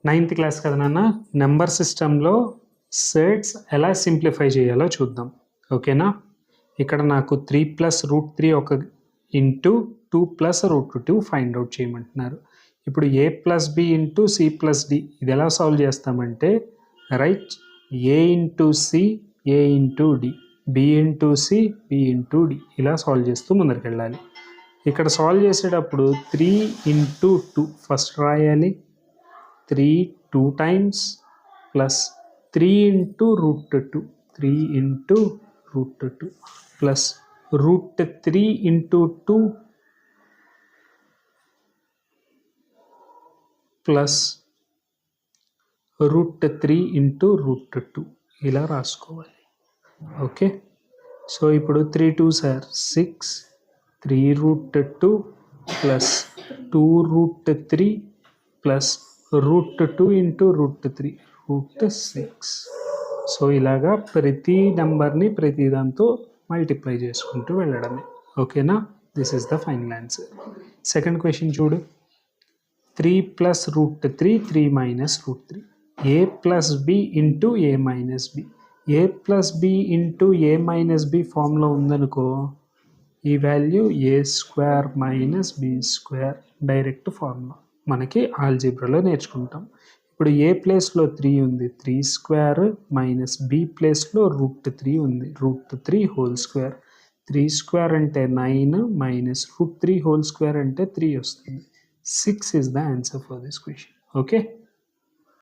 9th class కదా నాన్న, number సిస్టంలో సెట్స్ ఎలా సింప్లిఫై చేయాలో చూద్దాం. ఓకేనా? ఇక్కడ నాకు 3 ప్లస్ రూట్ 3 ఒక into 2 plus root 2 find out చేయమంటున్నారు. ఇప్పుడు A plus B into C plus D ఇది ఎలా సాల్వ్ చేస్తామంటే right A into C A into D, B into C B into D ఇలా సాల్వ్ చేస్తూ ముందరికి వెళ్ళాలి. ఇక్కడ సాల్వ్ చేసేటప్పుడు 3 ఇంటూ 2 ఫస్ట్ రాయాలి. 3 2 times plus 3 into root 2, 3 into root 2 plus root 3 into 2 plus root 3 into root 2 ఇలా రాసుకోవాలి. ఓకే, సో ఇప్పుడు 3 2s are 6, 3 root 2 plus 2 root 3 plus root 2 into root 3 root 6. So ఇలాగా ప్రతి నెంబర్ని ప్రతి దాంతో మల్టిప్లై చేసుకుంటూ వెళ్ళడమే. ఓకేనా? This is the final answer. Second question చూడు. 3 plus root 3 3 minus root 3 A plus B into A minus B. A plus B into A minus B ఫామ్లో ఉందనుకో, ఈ value A square minus B square direct formula మనకి ఆల్జీబ్రాలో నేర్చుకుంటాం. ఇప్పుడు A ప్లేస్లో 3 ఉంది, 3 స్క్వేర్ మైనస్ బి ప్లేస్లో రూట్ 3 ఉంది, రూట్ 3 హోల్ స్క్వేర్. 3 స్క్వేర్ అంటే 9 మైనస్ రూట్ 3 హోల్ స్క్వేర్ అంటే 3 వస్తుంది. 6 is the answer for this question. Okay.